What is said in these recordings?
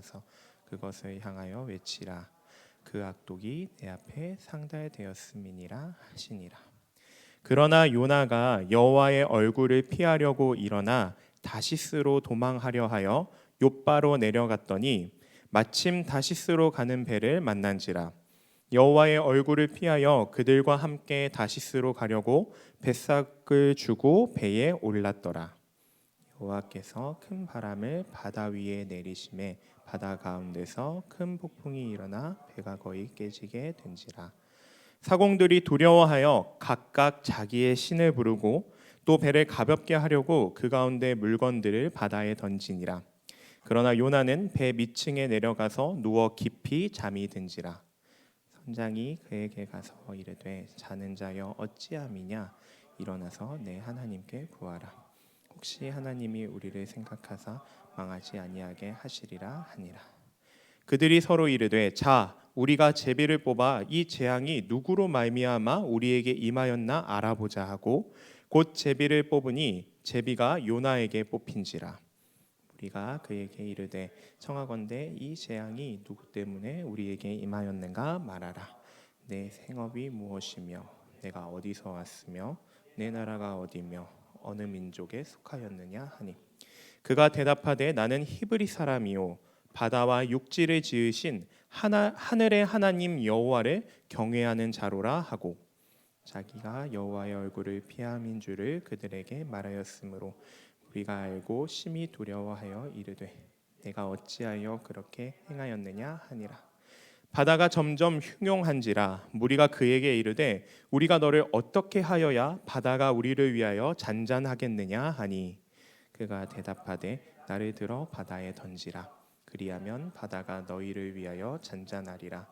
가서 그것을 향하여 외치라. 그 악독이 내 앞에 상달되었음이니라 하시니라. 그러나 요나가 여호와의 얼굴을 피하려고 일어나 다시스로 도망하려 하여 욥바로 내려갔더니 마침 다시스로 가는 배를 만난지라. 여호와의 얼굴을 피하여 그들과 함께 다시스로 가려고 뱃삭을 주고 배에 올랐더라. 여호와께서 큰 바람을 바다 위에 내리심에 바다 가운데서 큰 폭풍이 일어나 배가 거의 깨지게 된지라. 사공들이 두려워하여 각각 자기의 신을 부르고 또 배를 가볍게 하려고 그 가운데 물건들을 바다에 던지니라. 그러나 요나는 배 밑층에 내려가서 누워 깊이 잠이 든지라. 선장이 그에게 가서 이르되 자는 자여 어찌함이냐, 일어나서 내 하나님께 구하라. 혹시 하나님이 우리를 생각하사 망하지 아니하게 하시리라 하니라. 그들이 서로 이르되 자 우리가 제비를 뽑아 이 재앙이 누구로 말미암아 우리에게 임하였나 알아보자 하고 곧 제비를 뽑으니 제비가 요나에게 뽑힌지라. 우리가 그에게 이르되 청하건대 이 재앙이 누구 때문에 우리에게 임하였는가 말하라. 내 생업이 무엇이며 내가 어디서 왔으며 내 나라가 어디며 어느 민족에 속하였느냐 하니 그가 대답하되 나는 히브리 사람이요 바다와 육지를 지으신 하늘의 하나님 여호와를 경외하는 자로라 하고 자기가 여호와의 얼굴을 피함인 줄을 그들에게 말하였으므로 우리가 알고 심히 두려워하여 이르되 내가 어찌하여 그렇게 행하였느냐 하니라. 바다가 점점 흉용한지라. 무리가 그에게 이르되 우리가 너를 어떻게 하여야 바다가 우리를 위하여 잔잔하겠느냐 하니 그가 대답하되 나를 들어 바다에 던지라. 그리하면 바다가 너희를 위하여 잔잔하리라.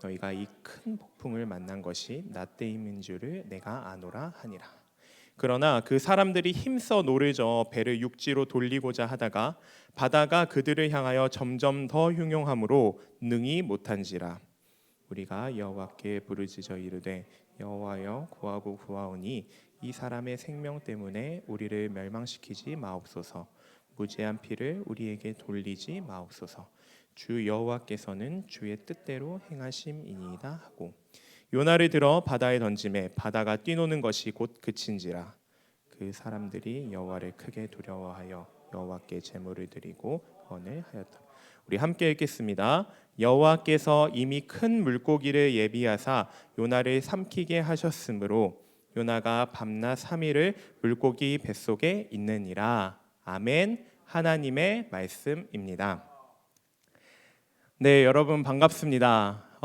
너희가 이 큰 폭풍을 만난 것이 나 때임인 줄을 내가 아노라 하니라. 그러나 그 사람들이 힘써 노를 저어 배를 육지로 돌리고자 하다가 바다가 그들을 향하여 점점 더 흉용함으로 능히 못한지라. 우리가 여호와께 부르짖어 이르되 여호와여 구하고 구하오니 이 사람의 생명 때문에 우리를 멸망시키지 마옵소서. 무죄한 피를 우리에게 돌리지 마옵소서. 주 여호와께서는 주의 뜻대로 행하심이니이다 하고 요나를 들어 바다에 던지매 바다가 뛰노는 것이 곧 그친지라. 그 사람들이 여호와를 크게 두려워하여 여호와께 제물을 드리고 헌을 하였다. 우리 함께 읽겠습니다. 여호와께서 이미 큰 물고기를 예비하사 요나를 삼키게 하셨으므로 요나가 밤낮 3일을 물고기 뱃속에 있느니라. 아멘. 하나님의 말씀입니다. 네, 여러분 반갑습니다.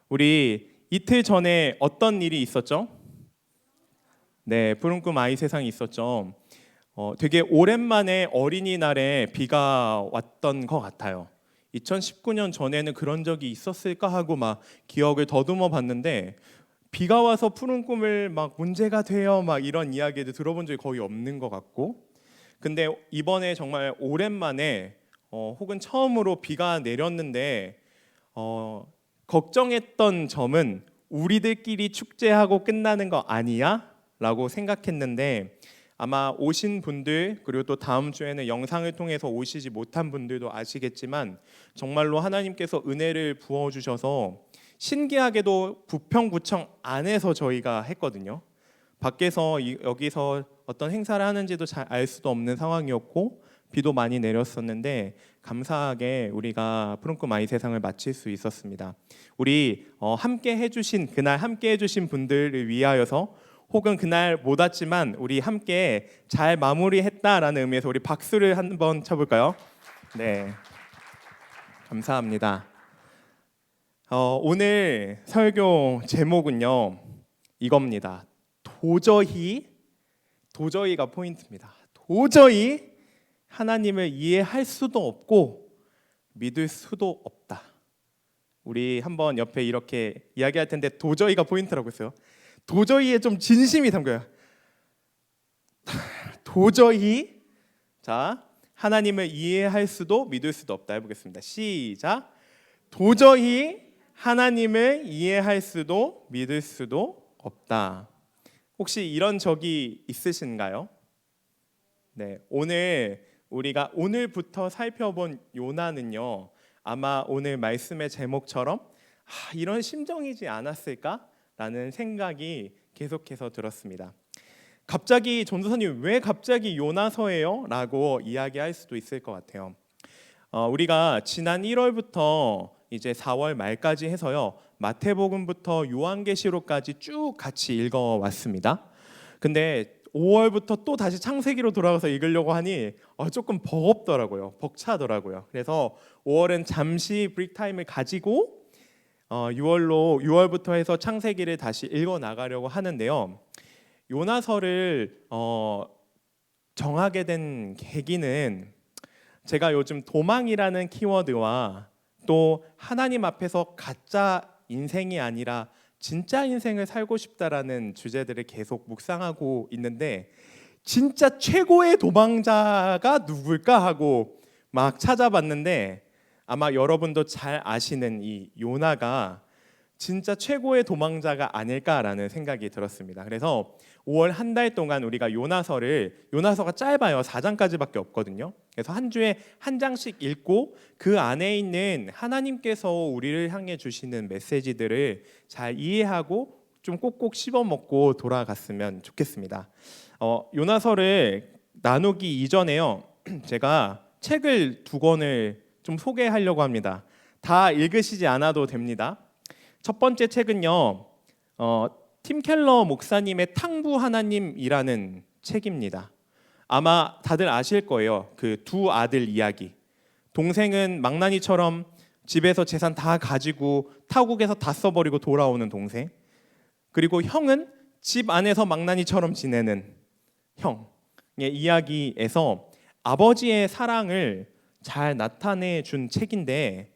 우리 이틀 전에 어떤 일이 있었죠? 네, 푸른 꿈 아이 세상이 있었죠. 되게 오랜만에 어린이날에 비가 왔던 것 같아요. 2019년 전에는 그런 적이 있었을까 하고 막 기억을 더듬어 봤는데 비가 와서 푸른 꿈을 막 문제가 돼요 막 이런 이야기도 들어본 적이 거의 없는 것 같고, 근데 이번에 정말 오랜만에 혹은 처음으로 비가 내렸는데 걱정했던 점은 우리들끼리 축제하고 끝나는 거 아니야? 라고 생각했는데 아마 오신 분들 그리고 또 다음 주에는 영상을 통해서 오시지 못한 분들도 아시겠지만 정말로 하나님께서 은혜를 부어주셔서 신기하게도 부평구청 안에서 저희가 했거든요. 밖에서 여기서 어떤 행사를 하는지도 잘 알 수도 없는 상황이었고 비도 많이 내렸었는데 감사하게 우리가 푸른 꿈 아이 세상을 마칠 수 있었습니다. 우리 함께 해주신 그날 함께 해주신 분들을 위하여서 혹은 그날 못 왔지만 우리 함께 잘 마무리했다라는 의미에서 우리 박수를 한번 쳐볼까요? 네, 감사합니다. 오늘 설교 제목은요 이겁니다. 도저히가 포인트입니다. 도저히 하나님을 이해할 수도 없고 믿을 수도 없다. 우리 한번 옆에 이렇게 이야기할 텐데 도저히가 포인트라고 했어요. 도저히에 좀 진심이 담겨요. 도저히. 자, 하나님을 이해할 수도 믿을 수도 없다 해보겠습니다. 시작. 도저히 하나님을 이해할 수도 믿을 수도 없다. 혹시 이런 적이 있으신가요? 네, 오늘 우리가 오늘부터 살펴본 요나는요, 아마 오늘 말씀의 제목처럼 이런 심정이지 않았을까라는 생각이 계속해서 들었습니다. 갑자기 전도사님 왜 갑자기 요나서예요? 라고 이야기할 수도 있을 것 같아요. 우리가 지난 1월부터 이제 4월 말까지 해서요, 마태복음부터 요한계시록까지 쭉 같이 읽어왔습니다. 근데 5월부터 또 다시 창세기로 돌아가서 읽으려고 하니 조금 버겁더라고요. 벅차더라고요. 그래서 5월은 잠시 브레이크 타임을 가지고 6월부터 해서 창세기를 다시 읽어 나가려고 하는데요. 요나서를 정하게 된 계기는 제가 요즘 도망이라는 키워드와 또 하나님 앞에서 가짜 인생이 아니라 진짜 인생을 살고 싶다라는 주제들을 계속 묵상하고 있는데, 진짜 최고의 도망자가 누굴까 하고 막 찾아봤는데, 아마 여러분도 잘 아시는 이 요나가 진짜 최고의 도망자가 아닐까라는 생각이 들었습니다. 그래서 5월 한 달 동안 우리가 요나서가 짧아요. 4장까지밖에 없거든요. 그래서 한 주에 한 장씩 읽고 그 안에 있는 하나님께서 우리를 향해 주시는 메시지들을 잘 이해하고 좀 꼭꼭 씹어 먹고 돌아갔으면 좋겠습니다. 요나서를 나누기 이전에요, 제가 책을 2권을 좀 소개하려고 합니다. 다 읽으시지 않아도 됩니다. 첫 번째 책은요, 팀 켈러 목사님의 탕부 하나님이라는 책입니다. 아마 다들 아실 거예요. 그 두 아들 이야기. 동생은 망나니처럼 집에서 재산 다 가지고 타국에서 다 써버리고 돌아오는 동생. 그리고 형은 집 안에서 망나니처럼 지내는 형의 이야기에서 아버지의 사랑을 잘 나타내 준 책인데,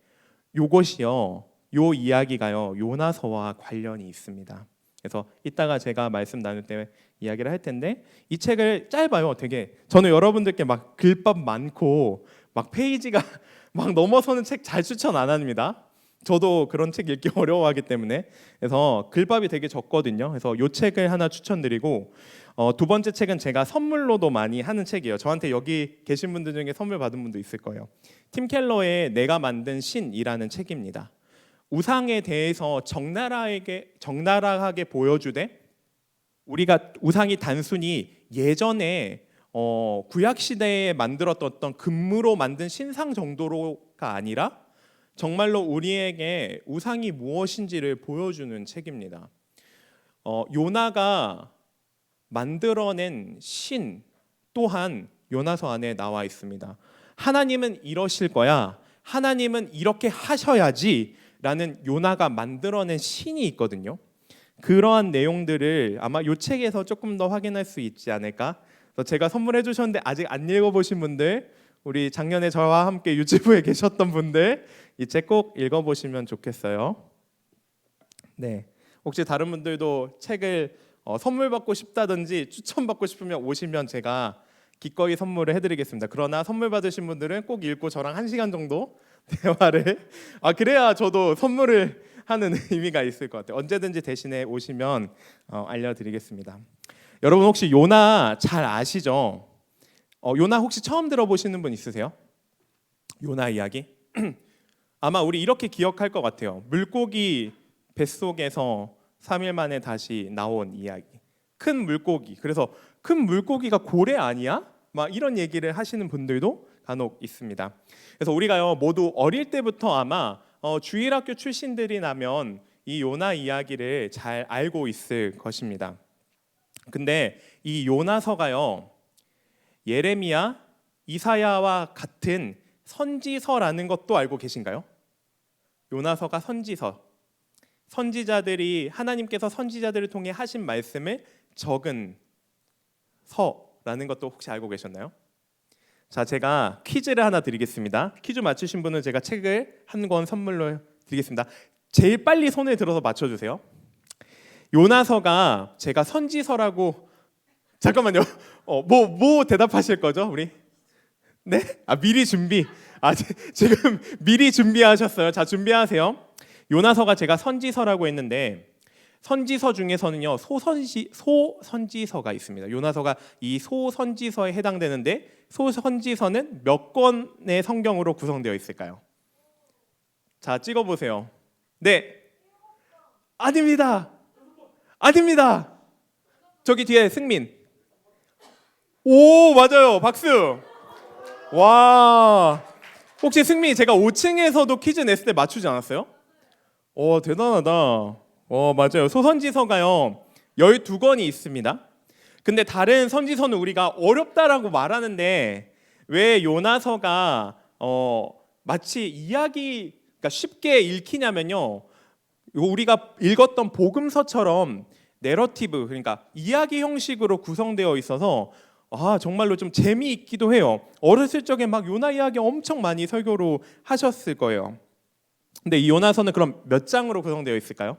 요 이야기가요, 요나서와 관련이 있습니다. 그래서 이따가 제가 말씀 나눌 때 이야기를 할 텐데, 이 책을 짧아요. 되게 저는 여러분들께 막 글밥 많고 막 페이지가 막 넘어서는 책 잘 추천 안 합니다. 저도 그런 책 읽기 어려워하기 때문에. 그래서 글밥이 되게 적거든요. 그래서 이 책을 하나 추천드리고, 두 번째 책은 제가 선물로도 많이 하는 책이에요. 저한테 여기 계신 분들 중에 선물 받은 분도 있을 거예요. 팀 켈러의 내가 만든 신이라는 책입니다. 우상에 대해서 적나라하게 보여주되, 우리가 우상이 단순히 예전에 구약 시대에 만들었던 어떤 금으로 만든 신상 정도로가 아니라 정말로 우리에게 우상이 무엇인지를 보여주는 책입니다. 요나가 만들어낸 신 또한 요나서 안에 나와 있습니다. 하나님은 이러실 거야, 하나님은 이렇게 하셔야지 라는 요나가 만들어낸 신이 있거든요. 그러한 내용들을 아마 이 책에서 조금 더 확인할 수 있지 않을까. 그래서 제가 선물해 주셨는데 아직 안 읽어보신 분들, 우리 작년에 저와 함께 유치부에 계셨던 분들, 이 책 꼭 읽어보시면 좋겠어요. 네, 혹시 다른 분들도 책을 선물 받고 싶다든지 추천받고 싶으면 오시면 제가 기꺼이 선물을 해드리겠습니다. 그러나 선물 받으신 분들은 꼭 읽고 저랑 1시간 정도 대화를 그래야 저도 선물을 하는 의미가 있을 것 같아요. 언제든지 대신에 오시면 알려드리겠습니다. 여러분 혹시 요나 잘 아시죠? 요나 혹시 처음 들어보시는 분 있으세요? 요나 이야기? 아마 우리 이렇게 기억할 것 같아요. 물고기 뱃속에서 3일 만에 다시 나온 이야기. 큰 물고기. 그래서 큰 물고기가 고래 아니야? 막 이런 얘기를 하시는 분들도 간혹 있습니다. 그래서 우리가요 모두 어릴 때부터 아마 주일학교 출신들이라면 이 요나 이야기를 잘 알고 있을 것입니다. 근데 이 요나서가요, 예레미야, 이사야와 같은 선지서라는 것도 알고 계신가요? 요나서가 선지서, 선지자들이 하나님께서 선지자들을 통해 하신 말씀을 적은 서라는 것도 혹시 알고 계셨나요? 자, 제가 퀴즈를 하나 드리겠습니다. 퀴즈 맞추신 분은 제가 책을 한 권 선물로 드리겠습니다. 제일 빨리 손을 들어서 맞춰주세요. 요나서가 제가 선지서라고, 잠깐만요. 뭐 대답하실 거죠, 우리? 네? 미리 준비. 지금 미리 준비하셨어요. 자, 준비하세요. 요나서가 제가 선지서라고 했는데 선지서 중에서는요 소선지서가 있습니다. 요나서가 이 소선지서에 해당되는데 소선지서는 몇 권의 성경으로 구성되어 있을까요? 자, 찍어보세요. 네, 아닙니다. 아닙니다. 저기 뒤에 승민. 오, 맞아요. 박수. 와, 혹시 승민, 제가 5층에서도 퀴즈 냈을 때 맞추지 않았어요? 대단하다. 맞아요. 소선지서가요 12권이 있습니다. 근데 다른 선지서는 우리가 어렵다라고 말하는데 왜 요나서가 마치 이야기가 쉽게 읽히냐면요, 우리가 읽었던 복음서처럼 내러티브, 그러니까 이야기 형식으로 구성되어 있어서 정말로 좀 재미있기도 해요. 어렸을 적에 막 요나 이야기 엄청 많이 설교로 하셨을 거예요. 근데 이 요나서는 그럼 몇 장으로 구성되어 있을까요?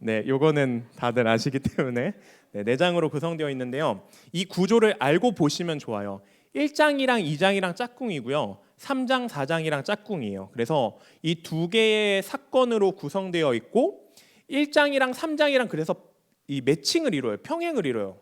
네, 요거는 다들 아시기 때문에 4장으로 구성되어 있는데요. 이 구조를 알고 보시면 좋아요. 1장이랑 2장이랑 짝꿍이고요. 3장, 4장이랑 짝꿍이에요. 그래서 이 두 개의 사건으로 구성되어 있고 1장이랑 3장이랑 그래서 이 매칭을 이뤄요. 평행을 이뤄요.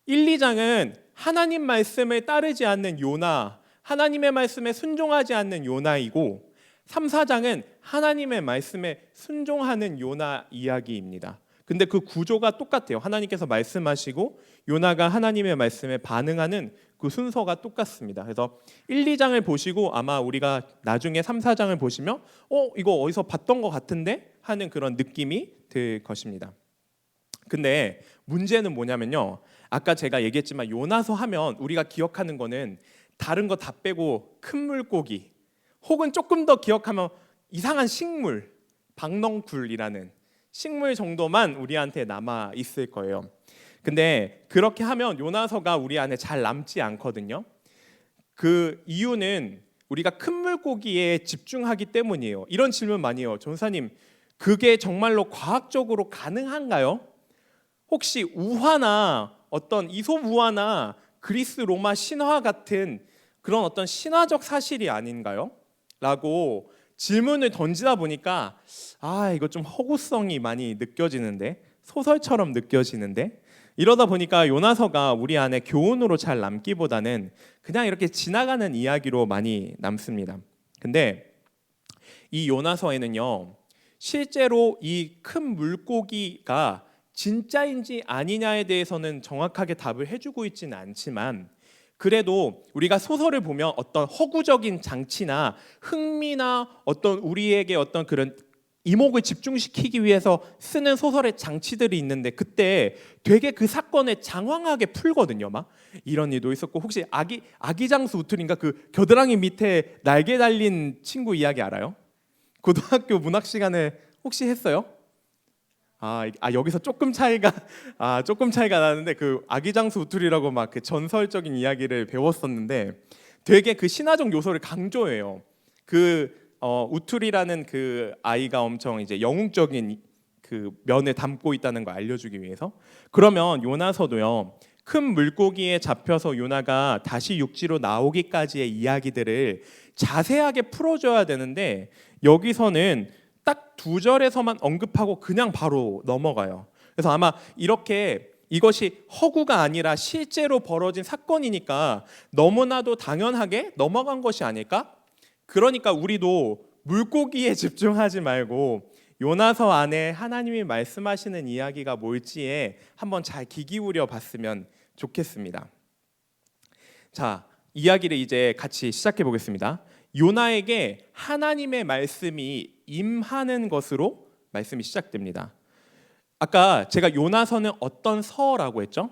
1, 2장은 하나님 말씀을 따르지 않는 요나, 하나님의 말씀에 순종하지 않는 요나이고 3, 4장은 하나님의 말씀에 순종하는 요나 이야기입니다. 근데 그 구조가 똑같아요. 하나님께서 말씀하시고 요나가 하나님의 말씀에 반응하는 그 순서가 똑같습니다. 그래서 1, 2장을 보시고 아마 우리가 나중에 3, 4장을 보시면 이거 어디서 봤던 것 같은데 하는 그런 느낌이 들 것입니다. 근데 문제는 뭐냐면요, 아까 제가 얘기했지만 요나서 하면 우리가 기억하는 거는 다른 거 다 빼고 큰 물고기, 혹은 조금 더 기억하면 이상한 식물, 박넝쿨이라는 식물 정도만 우리한테 남아 있을 거예요. 근데 그렇게 하면 요나서가 우리 안에 잘 남지 않거든요. 그 이유는 우리가 큰 물고기에 집중하기 때문이에요. 이런 질문 많이 해요. 전사님, 그게 정말로 과학적으로 가능한가요? 혹시 우화나 어떤 이솝우화나 그리스 로마 신화 같은 그런 어떤 신화적 사실이 아닌가요? 라고 질문을 던지다 보니까 이거 좀 허구성이 많이 느껴지는데, 소설처럼 느껴지는데, 이러다 보니까 요나서가 우리 안에 교훈으로 잘 남기보다는 그냥 이렇게 지나가는 이야기로 많이 남습니다. 근데 이 요나서에는요, 실제로 이 큰 물고기가 진짜인지 아니냐에 대해서는 정확하게 답을 해주고 있지는 않지만, 그래도 우리가 소설을 보면 어떤 허구적인 장치나 흥미나 어떤 우리에게 어떤 그런 이목을 집중시키기 위해서 쓰는 소설의 장치들이 있는데, 그때 되게 그 사건을 장황하게 풀거든요. 막 이런 일도 있었고, 혹시 아기장수 우툴인가, 그 겨드랑이 밑에 날개 달린 친구 이야기 알아요? 고등학교 문학 시간에 혹시 했어요? 여기서 조금 차이가 나는데, 그 아기장수 우툴이라고 막 그 전설적인 이야기를 배웠었는데 되게 그 신화적 요소를 강조해요. 우툴이라는 그 아이가 엄청 이제 영웅적인 그 면을 담고 있다는 걸 알려주기 위해서. 그러면 요나서도요, 큰 물고기에 잡혀서 요나가 다시 육지로 나오기까지의 이야기들을 자세하게 풀어줘야 되는데, 여기서는 딱 2절에서만 언급하고 그냥 바로 넘어가요. 그래서 아마 이렇게 이것이 허구가 아니라 실제로 벌어진 사건이니까 너무나도 당연하게 넘어간 것이 아닐까? 그러니까 우리도 물고기에 집중하지 말고 요나서 안에 하나님이 말씀하시는 이야기가 뭘지에 한번 잘 귀 기울여 봤으면 좋겠습니다. 자, 이야기를 이제 같이 시작해 보겠습니다. 요나에게 하나님의 말씀이 임하는 것으로 말씀이 시작됩니다. 아까 제가 요나서는 어떤 서라고 했죠?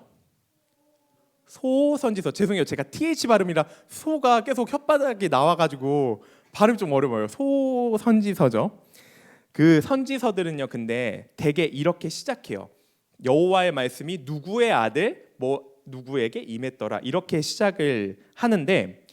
소선지서. 죄송해요, 제가 TH 발음이라 소가 계속 혓바닥이 나와가지고 발음이 좀 어려워요. 소선지서죠. 그 선지서들은요, 근데 대개 이렇게 시작해요. 여호와의 말씀이 누구의 아들 누구에게 임했더라, 이렇게 시작을 하는데,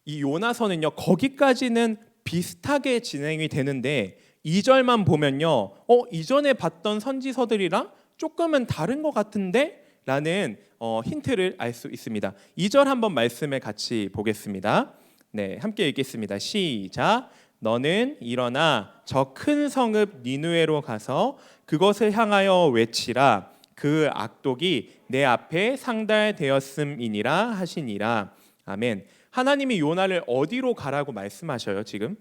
이 요나서는요 거기까지는 비슷하게 진행이 되는데 2절만 보면요, 이전에 봤던 선지서들이랑 조금은 다른 것 같은데 라는 힌트를 알 수 있습니다. 2절 한번 말씀을 같이 보겠습니다. 네, 함께 읽겠습니다. 시작. 너는 일어나 저 큰 성읍 니느웨로 가서 그것을 향하여 외치라. 그 악독이 내 앞에 상달되었음이니라 하시니라. 아멘. 하나님이 요나를 어디로 가라고 말씀하셔요 지금?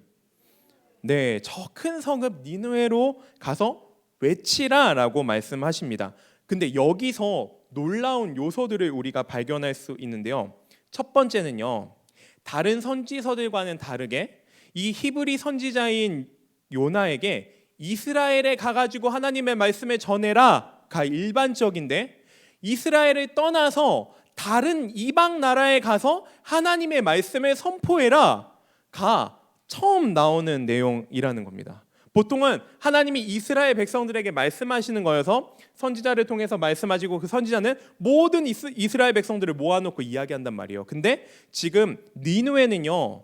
네, 저 큰 성읍 니느웨로 가서 외치라라고 말씀하십니다. 근데 여기서 놀라운 요소들을 우리가 발견할 수 있는데요. 첫 번째는요, 다른 선지서들과는 다르게 이 히브리 선지자인 요나에게 이스라엘에 가가지고 하나님의 말씀을 전해라가 일반적인데, 이스라엘을 떠나서 다른 이방 나라에 가서 하나님의 말씀을 선포해라가 처음 나오는 내용이라는 겁니다. 보통은 하나님이 이스라엘 백성들에게 말씀하시는 거여서 선지자를 통해서 말씀하시고 그 선지자는 모든 이스라엘 백성들을 모아놓고 이야기한단 말이에요. 근데 지금 니느웨는요,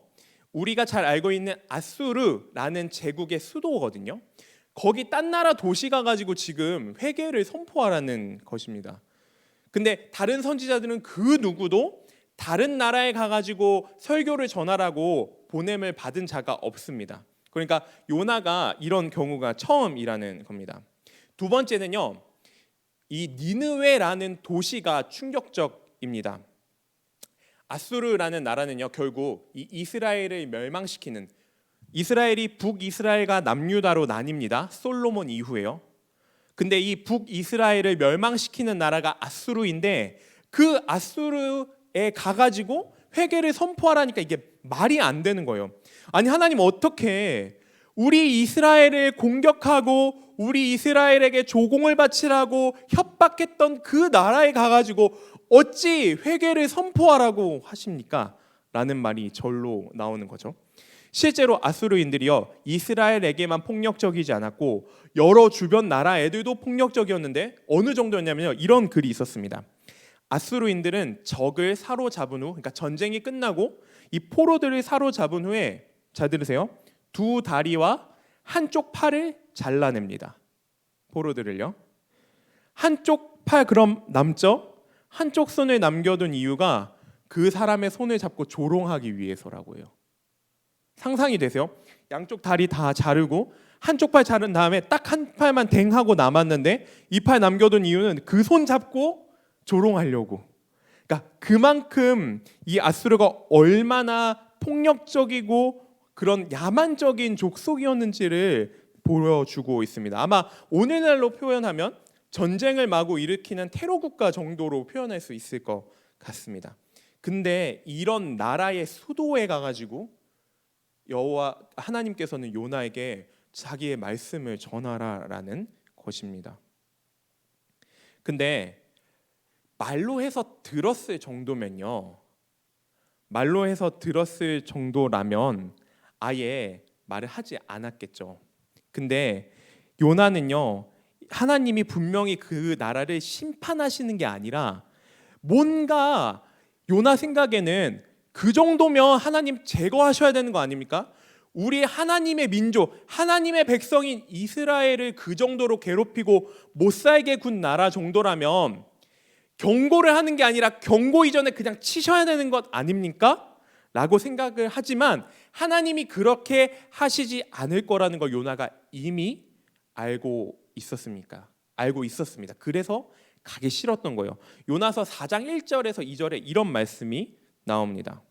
우리가 잘 알고 있는 아수르라는 제국의 수도거든요. 거기 딴 나라 도시 가가지고 지금 회개를 선포하라는 것입니다. 근데 다른 선지자들은 그 누구도 다른 나라에 가가지고 설교를 전하라고 보냄을 받은 자가 없습니다. 그러니까 요나가 이런 경우가 처음이라는 겁니다. 두 번째는요, 이 니느웨라는 도시가 충격적입니다. 아수르라는 나라는요, 결국 이 이스라엘을 멸망시키는, 이스라엘이 북이스라엘과 남유다로 나뉩니다. 솔로몬 이후에요. 근데 이 북이스라엘을 멸망시키는 나라가 아수르인데, 그 아수르에 가가지고 회개를 선포하라니까 이게 말이 안 되는 거예요. 아니, 하나님 어떻게 우리 이스라엘을 공격하고 우리 이스라엘에게 조공을 바치라고 협박했던 그 나라에 가가지고 어찌 회개를 선포하라고 하십니까? 라는 말이 절로 나오는 거죠. 실제로 아수르인들이요, 이스라엘에게만 폭력적이지 않았고 여러 주변 나라 애들도 폭력적이었는데 어느 정도였냐면요, 이런 글이 있었습니다. 아수르인들은 적을 사로잡은 후, 그러니까 전쟁이 끝나고 이 포로들을 사로잡은 후에, 잘 들으세요, 두 다리와 한쪽 팔을 잘라냅니다. 포로들을요. 한쪽 팔 그럼 남죠? 한쪽 손을 남겨둔 이유가 그 사람의 손을 잡고 조롱하기 위해서라고 해요. 상상이 되세요? 양쪽 다리 다 자르고 한쪽 팔 자른 다음에 딱 한 팔만 댕하고 남았는데 이 팔 남겨둔 이유는 그 손 잡고 조롱하려고. 그러니까 그만큼 이 아수르가 얼마나 폭력적이고 그런 야만적인 족속이었는지를 보여주고 있습니다. 아마 오늘날로 표현하면 전쟁을 마구 일으키는 테러 국가 정도로 표현할 수 있을 것 같습니다. 근데 이런 나라의 수도에 가가지고 여호와 하나님께서는 요나에게 자기의 말씀을 전하라라는 것입니다. 근데 말로 해서 들었을 정도면요, 말로 해서 들었을 정도라면 아예 말을 하지 않았겠죠. 근데 요나는요, 하나님이 분명히 그 나라를 심판하시는 게 아니라 뭔가 요나 생각에는 그 정도면 하나님 제거하셔야 되는 거 아닙니까? 우리 하나님의 민족, 하나님의 백성인 이스라엘을 그 정도로 괴롭히고 못 살게 군 나라 정도라면 경고를 하는 게 아니라 경고 이전에 그냥 치셔야 되는 것 아닙니까? 라고 생각을 하지만 하나님이 그렇게 하시지 않을 거라는 걸 요나가 이미 알고 있었습니다. 그래서 가기 싫었던 거예요. 요나서 4장 1절에서 2절에 이런 말씀이 나옵니다.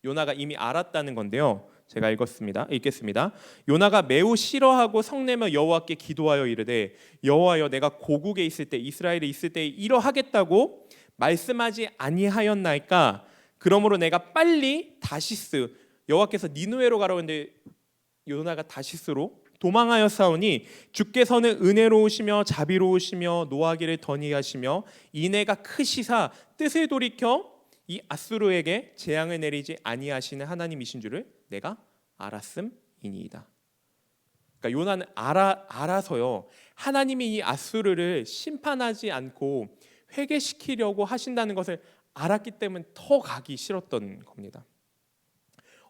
요나가 이미 알았다는 건데요, 제가 읽겠습니다. 요나가 매우 싫어하고 성내며 여호와께 기도하여 이르되, 여호와여, 내가 고국에 있을 때, 이스라엘에 있을 때 이러하겠다고 말씀하지 아니하였나이까? 그러므로 내가 빨리 다시스, 여호와께서 니느웨로 가라고 했는데 요나가 다시스로 도망하였사오니 주께서는 은혜로우시며 자비로우시며 노하기를 더디하시며 인애가 크시사 뜻을 돌이켜 이 아수르에게 재앙을 내리지 아니하시는 하나님이신 줄을 내가 알았음이니이다. 그러니까 요나는 알아서요, 하나님이 이 아수르를 심판하지 않고 회개시키려고 하신다는 것을 알았기 때문에 더 가기 싫었던 겁니다.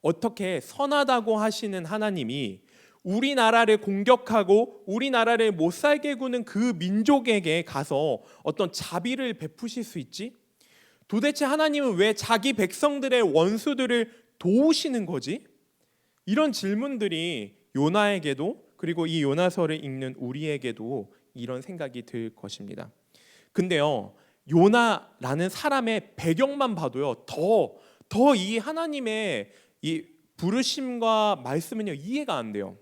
어떻게 선하다고 하시는 하나님이 우리나라를 공격하고 우리나라를 못 살게 구는 그 민족에게 가서 어떤 자비를 베푸실 수 있지? 도대체 하나님은 왜 자기 백성들의 원수들을 도우시는 거지? 이런 질문들이 요나에게도 그리고 이 요나서를 읽는 우리에게도 이런 생각이 들 것입니다. 근데요, 요나라는 사람의 배경만 봐도요, 더 이 하나님의 이 부르심과 말씀은요 이해가 안 돼요.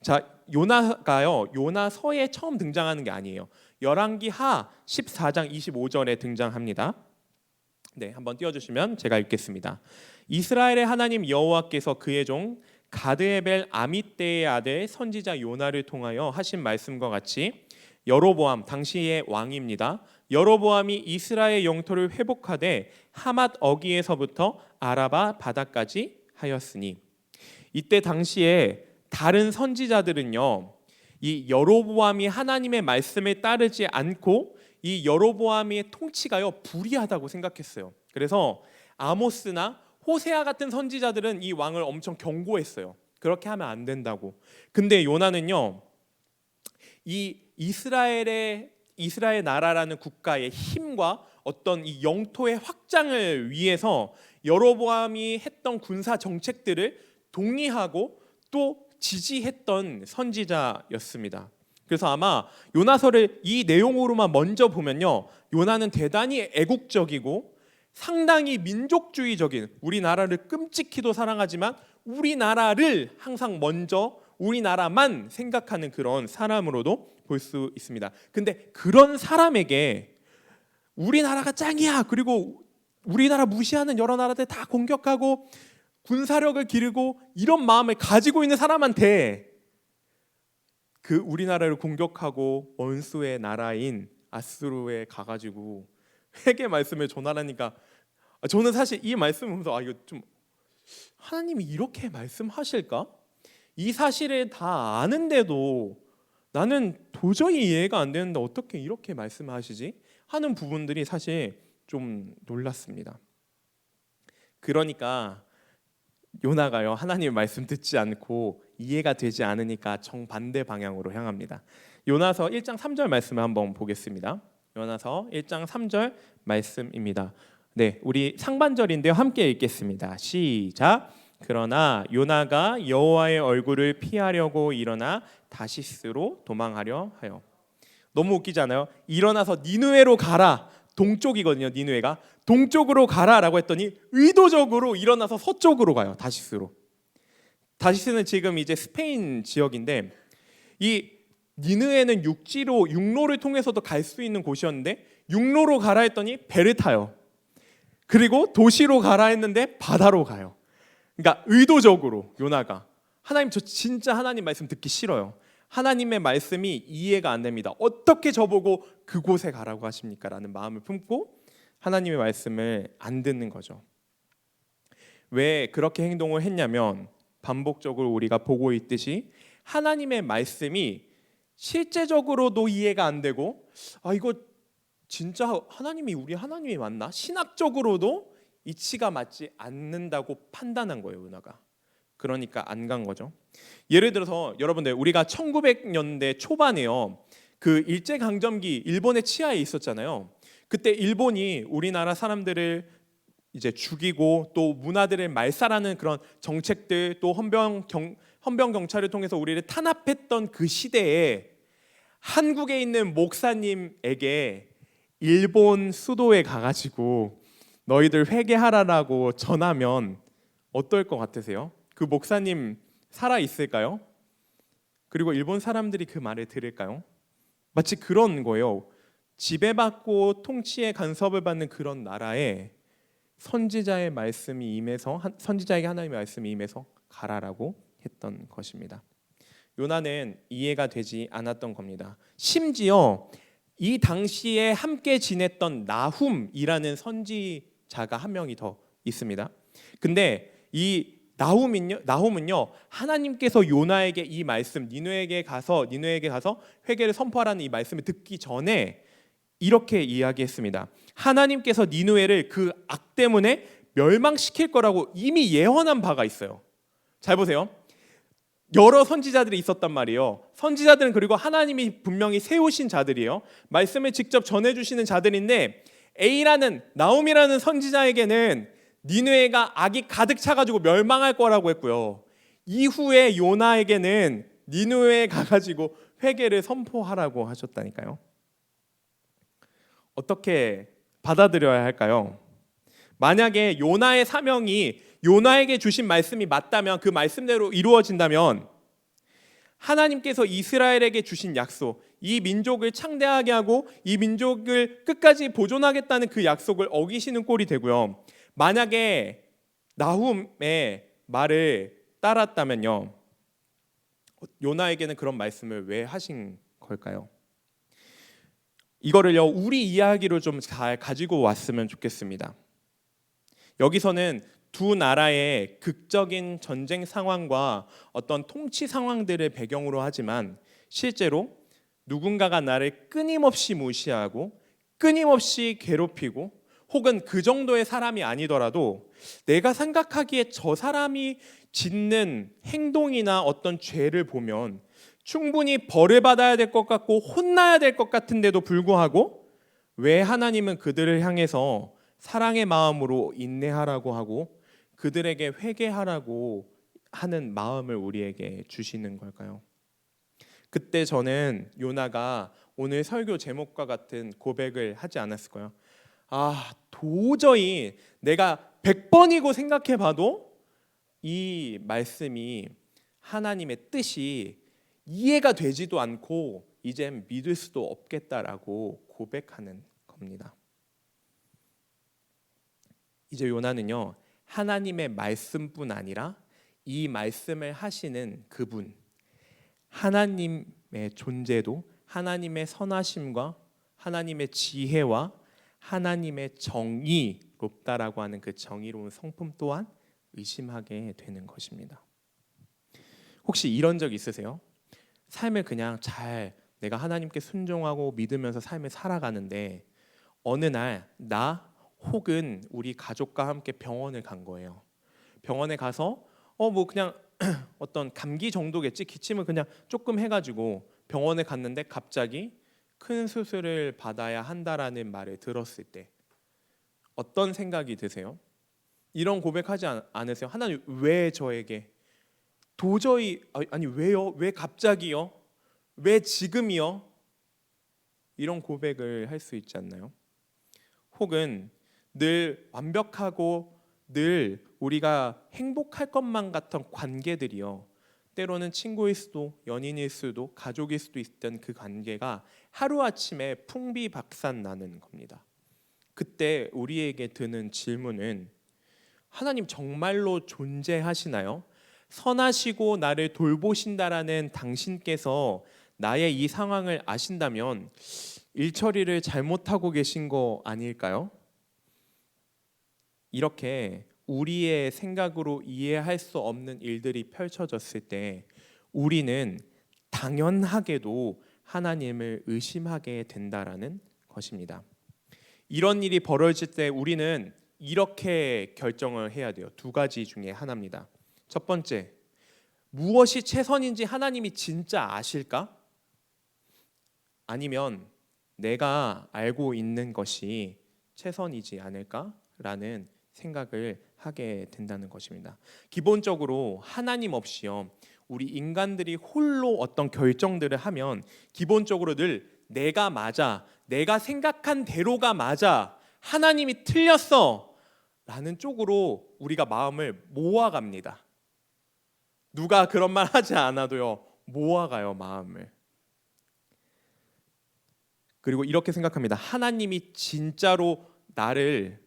자, 요나가요, 요나서에 처음 등장하는 게 아니에요. 열왕기하 14장 25절에 등장합니다. 네, 한번 띄워주시면 제가 읽겠습니다. 이스라엘의 하나님 여호와께서 그의 종 가드에벨 아미떼의 아들 선지자 요나를 통하여 하신 말씀과 같이 여로보암 당시의 왕입니다. 여로보암이 이스라엘 영토를 회복하되 하맛 어기에서부터 아라바 바다까지 하였으니, 이때 당시에 다른 선지자들은요 이 여로보암이 하나님의 말씀을 따르지 않고 이 여로보암의 통치가요 불의하다고 생각했어요. 그래서 아모스나 호세아 같은 선지자들은 이 왕을 엄청 경고했어요. 그렇게 하면 안 된다고. 근데 요나는요 이 이스라엘 나라라는 국가의 힘과 어떤 이 영토의 확장을 위해서 여로보암이 했던 군사 정책들을 동의하고 또 지지했던 선지자였습니다. 그래서 아마 요나서를 이 내용으로만 먼저 보면요, 요나는 대단히 애국적이고 상당히 민족주의적인, 우리나라를 끔찍히도 사랑하지만 우리나라를 항상 먼저 우리나라만 생각하는 그런 사람으로도 볼 수 있습니다. 근데 그런 사람에게 우리나라가 짱이야, 그리고 우리나라 무시하는 여러 나라들 다 공격하고 군사력을 기르고 이런 마음을 가지고 있는 사람한테 그 우리나라를 공격하고 원수의 나라인 아수르에 가가지고 회개 말씀을 전하라니까, 저는 사실 이 말씀을 보면서 이거 좀 하나님이 이렇게 말씀하실까? 이 사실을 다 아는데도 나는 도저히 이해가 안 되는데 어떻게 이렇게 말씀하시지? 하는 부분들이 사실 좀 놀랐습니다. 그러니까 요나가요 하나님의 말씀 듣지 않고 이해가 되지 않으니까 정반대 방향으로 향합니다. 요나서 1장 3절 말씀을 한번 보겠습니다. 요나서 1장 3절 말씀입니다. 네, 우리 상반절인데요 함께 읽겠습니다. 시작. 그러나 요나가 여호와의 얼굴을 피하려고 일어나 다시스로 도망하려 하여. 너무 웃기잖아요. 일어나서 니느웨로 가라, 동쪽이거든요. 니느웨가 동쪽으로 가라라고 했더니 의도적으로 일어나서 서쪽으로 가요. 다시스로. 다시스는 지금 이제 스페인 지역인데, 이 니느웨는 육로를 통해서도 갈 수 있는 곳이었는데 육로로 가라 했더니 배를 타요. 그리고 도시로 가라 했는데 바다로 가요. 그러니까 의도적으로 요나가 하나님, 저 진짜 하나님 말씀 듣기 싫어요. 하나님의 말씀이 이해가 안 됩니다. 어떻게 저보고 그곳에 가라고 하십니까? 라는 마음을 품고 하나님의 말씀을 안 듣는 거죠. 왜 그렇게 행동을 했냐면, 반복적으로 우리가 보고 있듯이 하나님의 말씀이 실제적으로도 이해가 안 되고, 이거 진짜 하나님이 우리 하나님이 맞나? 신학적으로도 이치가 맞지 않는다고 판단한 거예요, 요나가. 그러니까 안 간 거죠. 예를 들어서 여러분들, 우리가 1900년대 초반에요, 그 일제강점기 일본의 치하에 있었잖아요. 그때 일본이 우리나라 사람들을 이제 죽이고 또 문화들을 말살하는 그런 정책들, 또 헌병 경찰을 통해서 우리를 탄압했던 그 시대에 한국에 있는 목사님에게 일본 수도에 가가지고 너희들 회개하라라고 전하면 어떨 것 같으세요? 그 목사님 살아 있을까요? 그리고 일본 사람들이 그 말을 들을까요? 마치 그런 거예요. 지배받고 통치의 간섭을 받는 그런 나라에 선지자의 말씀이 임해서, 선지자에게 하나님의 말씀이 임해서 가라라고 했던 것입니다. 요나는 이해가 되지 않았던 겁니다. 심지어 이 당시에 함께 지냈던 나훔이라는 선지자가 한 명이 더 있습니다. 근데 이 나훔은요 하나님께서 요나에게 이 말씀, 니느웨에게 가서 회개를 선포하라는 이 말씀을 듣기 전에 이렇게 이야기했습니다. 하나님께서 니느웨를 그 악 때문에 멸망시킬 거라고 이미 예언한 바가 있어요. 잘 보세요. 여러 선지자들이 있었단 말이에요. 선지자들은 그리고 하나님이 분명히 세우신 자들이에요. 말씀을 직접 전해주시는 자들인데, 나훔이라는 선지자에게는 니느웨가 악이 가득 차가지고 멸망할 거라고 했고요. 이후에 요나에게는 니느웨에 가가지고 회개를 선포하라고 하셨다니까요. 어떻게 받아들여야 할까요? 만약에 요나의 사명이 요나에게 주신 말씀이 맞다면, 그 말씀대로 이루어진다면 하나님께서 이스라엘에게 주신 약속, 이 민족을 창대하게 하고 이 민족을 끝까지 보존하겠다는 그 약속을 어기시는 꼴이 되고요. 만약에 나훔의 말을 따랐다면요, 요나에게는 그런 말씀을 왜 하신 걸까요? 이거를요, 우리 이야기로 좀 잘 가지고 왔으면 좋겠습니다. 여기서는 두 나라의 극적인 전쟁 상황과 어떤 통치 상황들을 배경으로 하지만, 실제로 누군가가 나를 끊임없이 무시하고 끊임없이 괴롭히고 혹은 그 정도의 사람이 아니더라도 내가 생각하기에 저 사람이 짓는 행동이나 어떤 죄를 보면 충분히 벌을 받아야 될 것 같고 혼나야 될 것 같은데도 불구하고 왜 하나님은 그들을 향해서 사랑의 마음으로 인내하라고 하고 그들에게 회개하라고 하는 마음을 우리에게 주시는 걸까요? 그때 저는 요나가 오늘 설교 제목과 같은 고백을 하지 않았을까요? 도저히 내가 100번이고 생각해봐도 이 말씀이 하나님의 뜻이 이해가 되지도 않고 이젠 믿을 수도 없겠다라고 고백하는 겁니다. 이제 요나는요, 하나님의 말씀뿐 아니라 이 말씀을 하시는 그분, 하나님의 존재도, 하나님의 선하심과 하나님의 지혜와 하나님의 정의롭다라고 하는 그 정의로운 성품 또한 의심하게 되는 것입니다. 혹시 이런 적 있으세요? 삶을 그냥 잘 내가 하나님께 순종하고 믿으면서 삶을 살아가는데 어느 날 나 혹은 우리 가족과 함께 병원을 간 거예요. 병원에 가서 뭐 그냥 어떤 감기 정도겠지, 기침을 그냥 조금 해가지고 병원에 갔는데 갑자기 큰 수술을 받아야 한다라는 말을 들었을 때 어떤 생각이 드세요? 이런 고백하지 않으세요? 하나님 왜 저에게 도저히 아니 왜요? 왜 갑자기요? 왜 지금이요? 이런 고백을 할 수 있지 않나요? 혹은 늘 완벽하고 늘 우리가 행복할 것만 같은 관계들이요, 때로는 친구일 수도 연인일 수도 가족일 수도 있던 그 관계가 하루아침에 풍비박산 나는 겁니다. 그때 우리에게 드는 질문은 하나님 정말로 존재하시나요? 선하시고 나를 돌보신다라는 당신께서 나의 이 상황을 아신다면 일 처리를 잘못하고 계신 거 아닐까요? 이렇게 우리의 생각으로 이해할 수 없는 일들이 펼쳐졌을 때 우리는 당연하게도 하나님을 의심하게 된다라는 것입니다. 이런 일이 벌어질 때 우리는 이렇게 결정을 해야 돼요. 두 가지 중에 하나입니다. 첫 번째, 무엇이 최선인지 하나님이 진짜 아실까? 아니면 내가 알고 있는 것이 최선이지 않을까라는 생각을 하게 된다는 것입니다. 기본적으로 하나님 없이요, 우리 인간들이 홀로 어떤 결정들을 하면 기본적으로 늘 내가 맞아, 내가 생각한 대로가 맞아, 하나님이 틀렸어 라는 쪽으로 우리가 마음을 모아갑니다. 누가 그런 말 하지 않아도요, 모아가요 마음을. 그리고 이렇게 생각합니다. 하나님이 진짜로 나를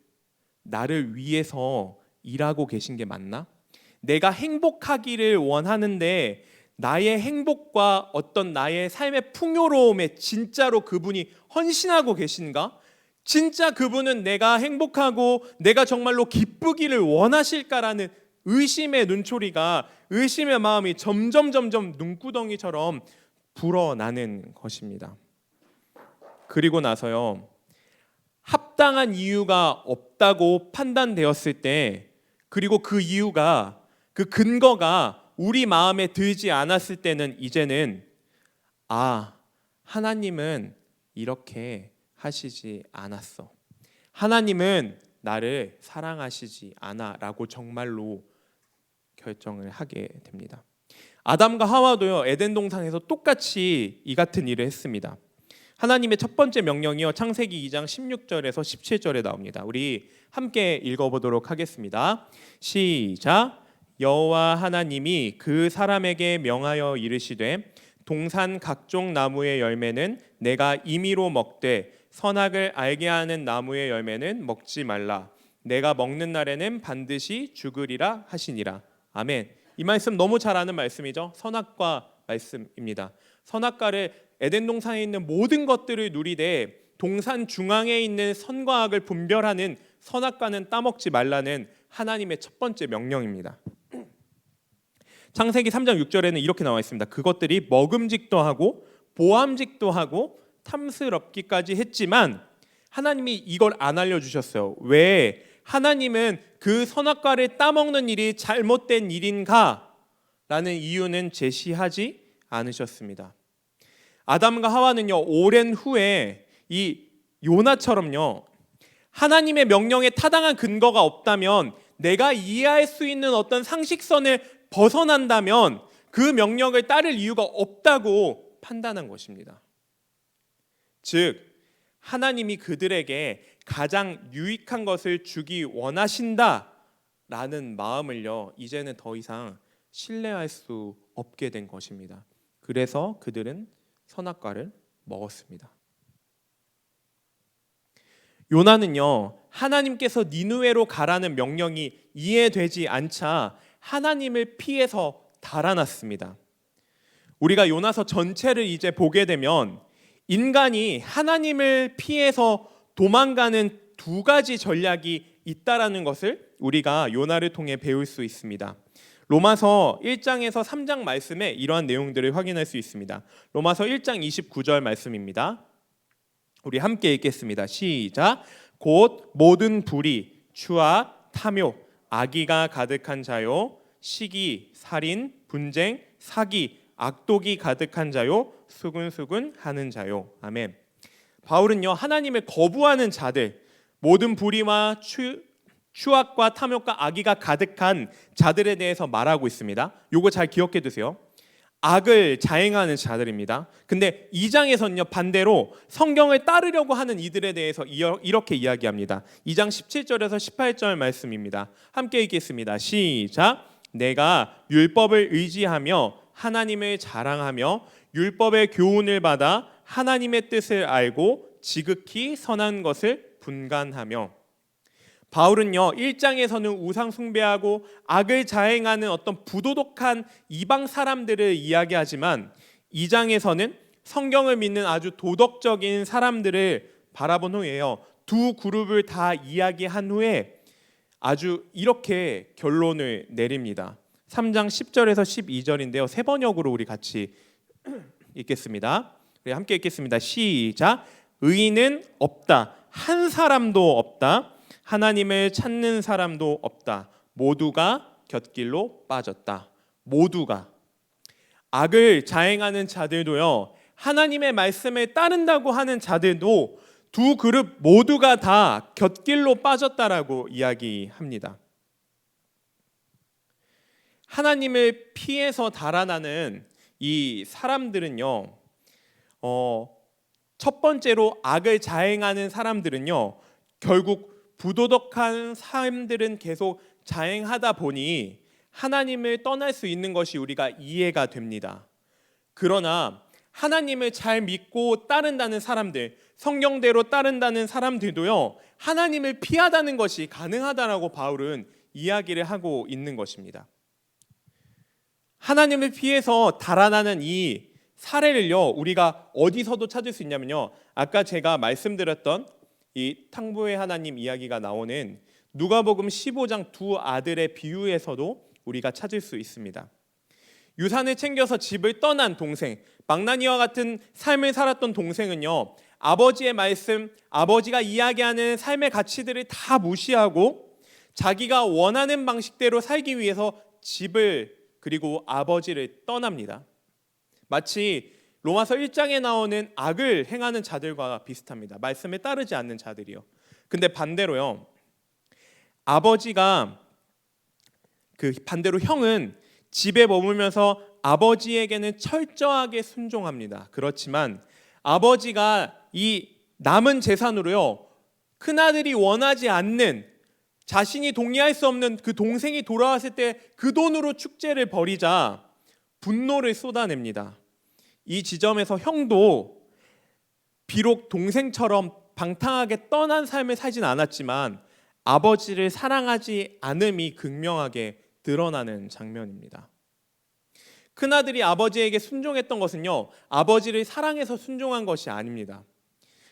위해서 일하고 계신 게 맞나? 내가 행복하기를 원하는데 나의 행복과 어떤 나의 삶의 풍요로움에 진짜로 그분이 헌신하고 계신가? 진짜 그분은 내가 행복하고 내가 정말로 기쁘기를 원하실까라는 의심의 눈초리가, 의심의 마음이 점점 눈구덩이처럼 불어나는 것입니다. 그리고 나서요, 합당한 이유가 없다고 판단되었을 때, 그리고 그 이유가, 그 근거가 우리 마음에 들지 않았을 때는 이제는 하나님은 이렇게 하시지 않았어, 하나님은 나를 사랑하시지 않아 라고 정말로 결정을 하게 됩니다. 아담과 하와도요 에덴 동산에서 똑같이 이 같은 일을 했습니다. 하나님의 첫 번째 명령이요 창세기 2장 16절에서 17절에 나옵니다. 우리 함께 읽어보도록 하겠습니다. 시작. 여호와 하나님이 그 사람에게 명하여 이르시되 동산 각종 나무의 열매는 내가 임의로 먹되 선악을 알게 하는 나무의 열매는 먹지 말라. 내가 먹는 날에는 반드시 죽으리라 하시니라. 아멘. 이 말씀 너무 잘 아는 말씀이죠. 선악과 말씀입니다. 선악과를 에덴 동산에 있는 모든 것들을 누리되 동산 중앙에 있는 선과 악을 분별하는 선악과는 따먹지 말라는 하나님의 첫 번째 명령입니다. 창세기 3장 6절에는 이렇게 나와 있습니다. 그것들이 먹음직도 하고 보암직도 하고 탐스럽기까지 했지만 하나님이 이걸 안 알려주셨어요. 왜? 하나님은 그 선악과를 따먹는 일이 잘못된 일인가? 라는 이유는 제시하지 않으셨습니다. 아담과 하와는요 오랜 후에 이 요나처럼요 하나님의 명령에 타당한 근거가 없다면 내가 이해할 수 있는 어떤 상식선을 벗어난다면 그 명령을 따를 이유가 없다고 판단한 것입니다. 즉 하나님이 그들에게 가장 유익한 것을 주기 원하신다라는 마음을요 이제는 더 이상 신뢰할 수 없게 된 것입니다. 그래서 그들은 선악과를 먹었습니다. 요나는요 하나님께서 니느웨로 가라는 명령이 이해되지 않자 하나님을 피해서 달아났습니다. 우리가 요나서 전체를 이제 보게 되면 인간이 하나님을 피해서 도망가는 두 가지 전략이 있다라는 것을 우리가 요나를 통해 배울 수 있습니다. 로마서 1장에서 3장 말씀에 이러한 내용들을 확인할 수 있습니다. 로마서 1장 29절 말씀입니다. 우리 함께 읽겠습니다. 시작. 곧 모든 불의, 추악, 탐욕, 악의가 가득한 자요, 시기, 살인, 분쟁, 사기, 악독이 가득한 자요, 수근수근 하는 자요. 아멘. 바울은요 하나님을 거부하는 자들, 모든 불의와 추악과 탐욕과 악의가 가득한 자들에 대해서 말하고 있습니다. 요거 잘 기억해 두세요. 악을 자행하는 자들입니다. 근데 2장에서는요 반대로 성경을 따르려고 하는 이들에 대해서 이렇게 이야기합니다. 2장 17절에서 18절 말씀입니다. 함께 읽겠습니다. 시작. 내가 율법을 의지하며 하나님을 자랑하며 율법의 교훈을 받아 하나님의 뜻을 알고 지극히 선한 것을 분간하며. 바울은요 1장에서는 우상 숭배하고 악을 자행하는 어떤 부도덕한 이방 사람들을 이야기하지만 2장에서는 성경을 믿는 아주 도덕적인 사람들을 바라본 후에요 두 그룹을 다 이야기한 후에 아주 이렇게 결론을 내립니다. 3장 10절에서 12절인데요 새 번역으로 우리 같이 읽겠습니다. 함께 읽겠습니다. 시작. 의인은 없다. 한 사람도 없다. 하나님을 찾는 사람도 없다. 모두가 곁길로 빠졌다. 모두가. 악을 자행하는 자들도요 하나님의 말씀에 따른다고 하는 자들도 두 그룹 모두가 다 곁길로 빠졌다라고 이야기합니다. 하나님을 피해서 달아나는 이 사람들은요 첫 번째로 악을 자행하는 사람들은요 결국 부도덕한 삶들은 계속 자행하다 보니 하나님을 떠날 수 있는 것이 우리가 이해가 됩니다. 그러나 하나님을 잘 믿고 따른다는 사람들, 성경대로 따른다는 사람들도요 하나님을 피하다는 것이 가능하다라고 바울은 이야기를 하고 있는 것입니다. 하나님을 피해서 달아나는 이 사례를요 우리가 어디서도 찾을 수 있냐면요 아까 제가 말씀드렸던 이 탕부의 하나님 이야기가 나오는 누가복음 15장 두 아들의 비유에서도 우리가 찾을 수 있습니다. 유산을 챙겨서 집을 떠난 동생, 망나니와 같은 삶을 살았던 동생은요 아버지의 말씀, 아버지가 이야기하는 삶의 가치들을 다 무시하고 자기가 원하는 방식대로 살기 위해서 집을 그리고 아버지를 떠납니다. 마치 로마서 1장에 나오는 악을 행하는 자들과 비슷합니다. 말씀에 따르지 않는 자들이요. 근데 반대로요 아버지가 그 반대로 형은 집에 머물면서 아버지에게는 철저하게 순종합니다. 그렇지만 아버지가 이 남은 재산으로요, 큰아들이 원하지 않는, 자신이 동의할 수 없는 그 동생이 돌아왔을 때 그 돈으로 축제를 벌이자 분노를 쏟아냅니다. 이 지점에서 형도 비록 동생처럼 방탕하게 떠난 삶을 살진 않았지만 아버지를 사랑하지 않음이 극명하게 드러나는 장면입니다. 큰아들이 아버지에게 순종했던 것은요, 아버지를 사랑해서 순종한 것이 아닙니다.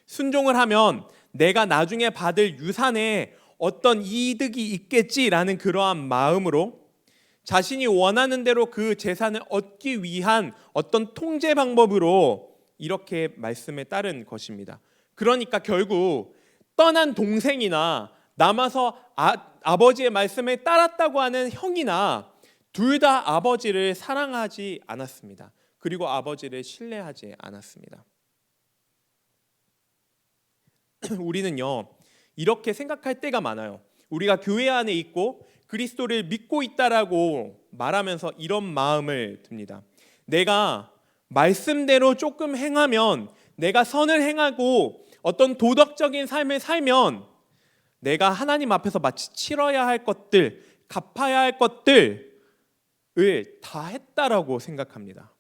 순종을 하면 내가 나중에 받을 유산에 어떤 이득이 있겠지라는 그러한 마음으로 자신이 원하는 대로 그 재산을 얻기 위한 어떤 통제 방법으로 이렇게 말씀에 따른 것입니다. 그러니까 결국 떠난 동생이나 남아서 아버지의 말씀에 따랐다고 하는 형이나 둘 다 아버지를 사랑하지 않았습니다. 그리고 아버지를 신뢰하지 않았습니다. 우리는요, 이렇게 생각할 때가 많아요. 우리가 교회 안에 있고 그리스도를 믿고 있다라고 말하면서 이런 마음을 듭니다. 내가 말씀대로 조금 행하면, 내가 선을 행하고 어떤 도덕적인 삶을 살면 내가 하나님 앞에서 마치 치러야 할 것들, 갚아야 할 것들을 다 했다라고 생각합니다.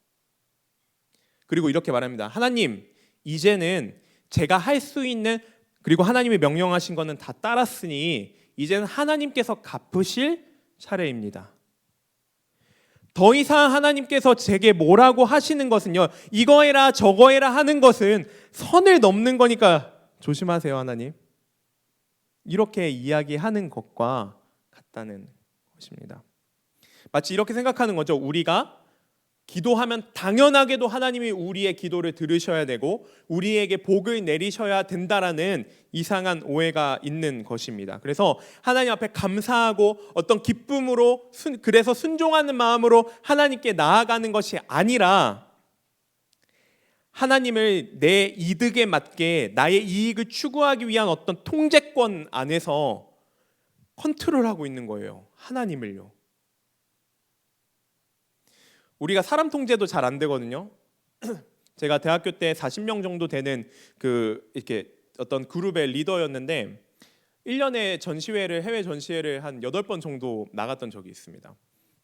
그리고 이렇게 말합니다. 하나님, 이제는 제가 할 수 있는, 그리고 하나님이 명령하신 거는 다 따랐으니 이제는 하나님께서 갚으실 차례입니다. 더 이상 하나님께서 제게 뭐라고 하시는 것은요, 이거 해라 저거 해라 하는 것은 선을 넘는 거니까 조심하세요 하나님, 이렇게 이야기하는 것과 같다는 것입니다. 마치 이렇게 생각하는 거죠. 우리가 기도하면 당연하게도 하나님이 우리의 기도를 들으셔야 되고 우리에게 복을 내리셔야 된다라는 이상한 오해가 있는 것입니다. 그래서 하나님 앞에 감사하고 어떤 기쁨으로 그래서 순종하는 마음으로 하나님께 나아가는 것이 아니라 하나님을 내 이득에 맞게 나의 이익을 추구하기 위한 어떤 통제권 안에서 컨트롤하고 있는 거예요. 하나님을요. 우리가 사람 통제도 잘 안 되거든요. 제가 대학교 때 40명 정도 되는 이렇게 어떤 그룹의 리더였는데 1년에 전시회를, 해외 전시회를 한 8번 정도 나갔던 적이 있습니다.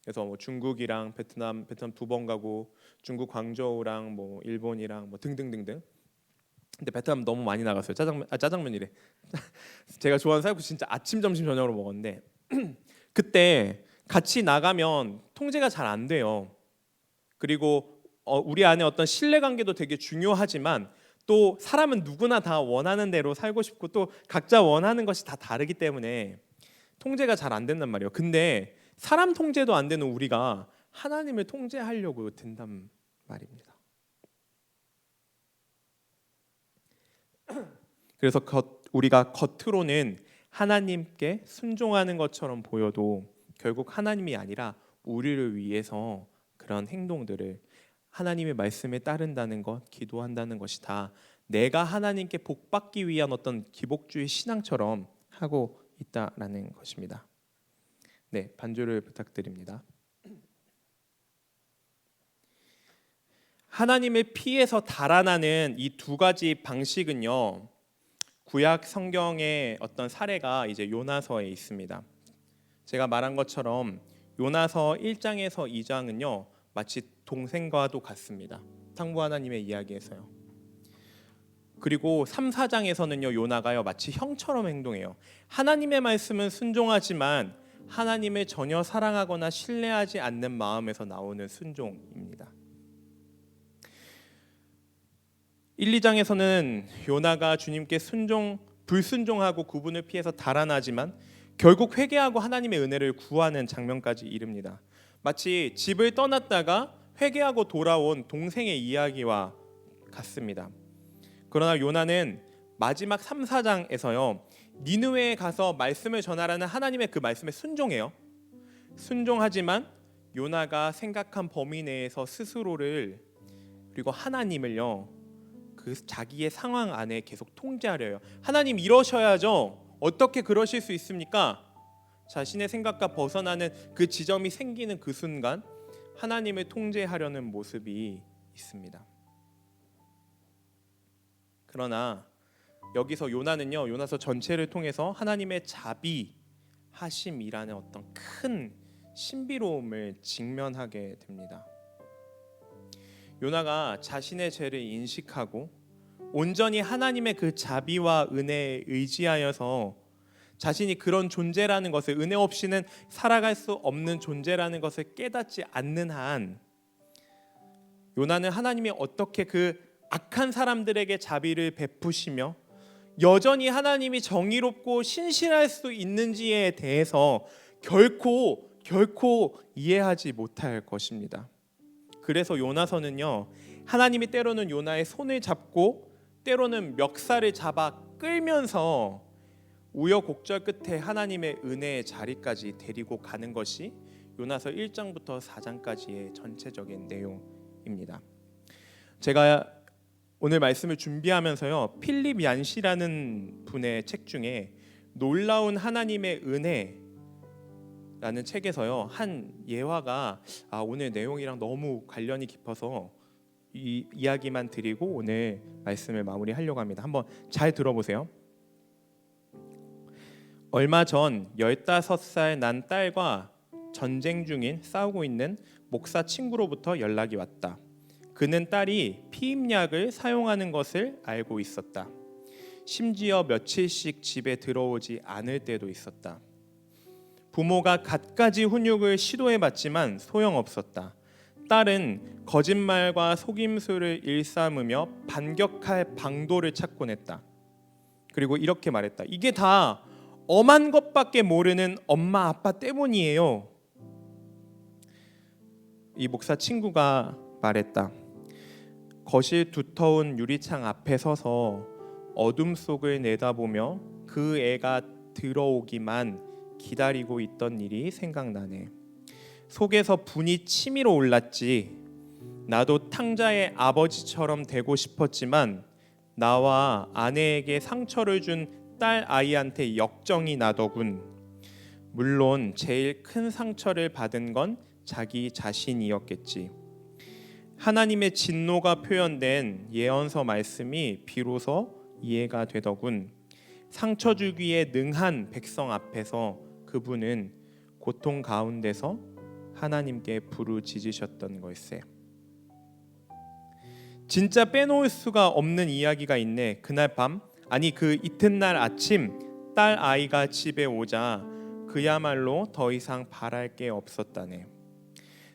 그래서 뭐 중국이랑 베트남 2번 가고 중국 광저우랑 뭐 일본이랑 뭐 등등등등. 근데 베트남 너무 많이 나갔어요. 짜장면이래. 제가 좋아하는 쌀국수 진짜 아침, 점심, 저녁으로 먹었는데 그때 같이 나가면 통제가 잘 안 돼요. 그리고 우리 안에 어떤 신뢰관계도 되게 중요하지만 또 사람은 누구나 다 원하는 대로 살고 싶고 또 각자 원하는 것이 다 다르기 때문에 통제가 잘 안 된단 말이에요. 근데 사람 통제도 안 되는 우리가 하나님을 통제하려고 든단 말입니다. 그래서 우리가 겉으로는 하나님께 순종하는 것처럼 보여도 결국 하나님이 아니라 우리를 위해서 그런 행동들을, 하나님의 말씀에 따른다는 것, 기도한다는 것이 다 내가 하나님께 복받기 위한 어떤 기복주의 신앙처럼 하고 있다라는 것입니다. 네, 반주를 부탁드립니다. 하나님을 피해서 달아나는 이 두 가지 방식은요, 구약 성경의 어떤 사례가 이제 요나서에 있습니다. 제가 말한 것처럼 요나서 1장에서 2장은요 마치 동생과도 같습니다. 상부 하나님의 이야기에서요. 그리고 3, 4장에서는요 요나가요 마치 형처럼 행동해요. 하나님의 말씀은 순종하지만 하나님을 전혀 사랑하거나 신뢰하지 않는 마음에서 나오는 순종입니다. 1, 2장에서는 요나가 주님께 불순종하고 구분을 피해서 달아나지만 결국 회개하고 하나님의 은혜를 구하는 장면까지 이릅니다. 마치 집을 떠났다가 회개하고 돌아온 동생의 이야기와 같습니다. 그러나 요나는 마지막 3, 4장에서요 니느웨에 가서 말씀을 전하라는 하나님의 그 말씀에 순종해요. 순종하지만 요나가 생각한 범위 내에서 스스로를 그리고 하나님을요 그 자기의 상황 안에 계속 통제하려 해요. 하나님 이러셔야죠. 어떻게 그러실 수 있습니까? 자신의 생각과 벗어나는 그 지점이 생기는 그 순간 하나님을 통제하려는 모습이 있습니다. 그러나 여기서 요나는요, 요나서 전체를 통해서 하나님의 자비하심이라는 어떤 큰 신비로움을 직면하게 됩니다. 요나가 자신의 죄를 인식하고 온전히 하나님의 그 자비와 은혜에 의지하여서 자신이 그런 존재라는 것을, 은혜 없이는 살아갈 수 없는 존재라는 것을 깨닫지 않는 한 요나는 하나님이 어떻게 그 악한 사람들에게 자비를 베푸시며 여전히 하나님이 정의롭고 신실할 수 있는지에 대해서 결코 이해하지 못할 것입니다. 그래서 요나서는요, 하나님이 때로는 요나의 손을 잡고 때로는 멱살을 잡아 끌면서 우여곡절 끝에 하나님의 은혜의 자리까지 데리고 가는 것이 요나서 1장부터 4장까지의 전체적인 내용입니다. 제가 오늘 말씀을 준비하면서요, 필립 얀시라는 분의 책 중에 놀라운 하나님의 은혜라는 책에서요, 한 예화가 오늘 내용이랑 너무 관련이 깊어서 이 이야기만 드리고 오늘 말씀을 마무리하려고 합니다. 한번 잘 들어보세요. 얼마 전 15살 난 딸과 전쟁 중인 싸우고 있는 목사 친구로부터 연락이 왔다. 그는 딸이 피임약을 사용하는 것을 알고 있었다. 심지어 며칠씩 집에 들어오지 않을 때도 있었다. 부모가 갖가지 훈육을 시도해봤지만 소용없었다. 딸은 거짓말과 속임수를 일삼으며 반격할 방도를 찾곤 했다. 그리고 이렇게 말했다. 이게 다 엄한 것밖에 모르는 엄마 아빠 때문이에요. 이 목사 친구가 말했다. 거실 두터운 유리창 앞에 서서 어둠 속을 내다보며 그 애가 들어오기만 기다리고 있던 일이 생각나네. 속에서 분이 치밀어 올랐지. 나도 탕자의 아버지처럼 되고 싶었지만 나와 아내에게 상처를 준 딸 아이한테 역정이 나더군. 물론 제일 큰 상처를 받은 건 자기 자신이었겠지. 하나님의 진노가 표현된 예언서 말씀이 비로소 이해가 되더군. 상처 주기에 능한 백성 앞에서 그분은 고통 가운데서 하나님께 부르짖으셨던 걸세. 진짜 빼놓을 수가 없는 이야기가 있네. 그날 밤, 아니 그 이튿날 아침 딸 아이가 집에 오자 그야말로 더 이상 바랄 게 없었다네.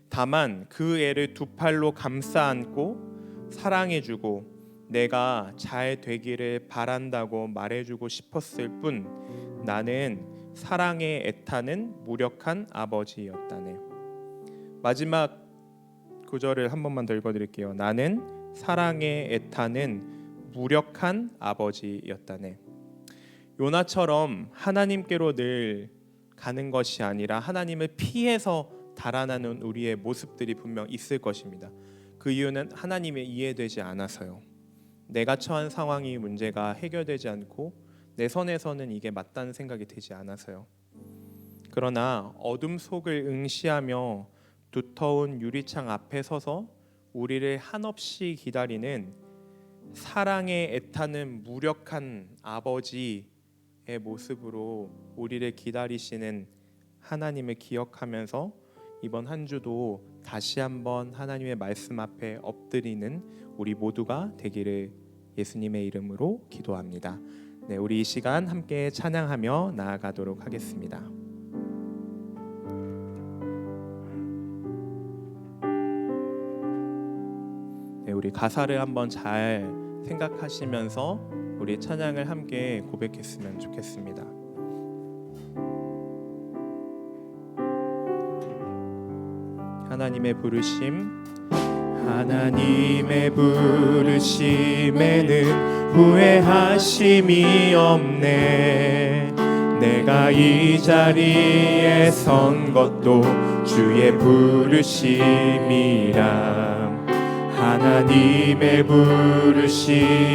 다만 그 애를 두 팔로 감싸 안고 사랑해주고 내가 잘 되기를 바란다고 말해주고 싶었을 뿐 나는 사랑에 애타는 무력한 아버지였다네. 마지막 구절을 한 번만 더 읽어드릴게요. 나는 사랑에 애타는 무력한 아버지였다네. 요나처럼 하나님께로 늘 가는 것이 아니라 하나님을 피해서 달아나는 우리의 모습들이 분명 있을 것입니다. 그 이유는 하나님이 이해되지 않아서요. 내가 처한 상황이 문제가 해결되지 않고 내 선에서는 이게 맞다는 생각이 들지 않아서요. 그러나 어둠 속을 응시하며 두터운 유리창 앞에 서서 우리를 한없이 기다리는 사랑에 애타는 무력한 아버지의 모습으로 우리를 기다리시는 하나님을 기억하면서 이번 한 주도 다시 한번 하나님의 말씀 앞에 엎드리는 우리 모두가 되기를 예수님의 이름으로 기도합니다. 네, 우리 이 시간 함께 찬양하며 나아가도록 하겠습니다. 네, 우리 가사를 한번 잘 생각하시면서 우리 찬양을 함께 고백했으면 좋겠습니다. 하나님의 부르심, 하나님의 부르심에는 후회하심이 없네. 내가 이 자리에 선 것도 주의 부르심이라. 하나님의 부르심에는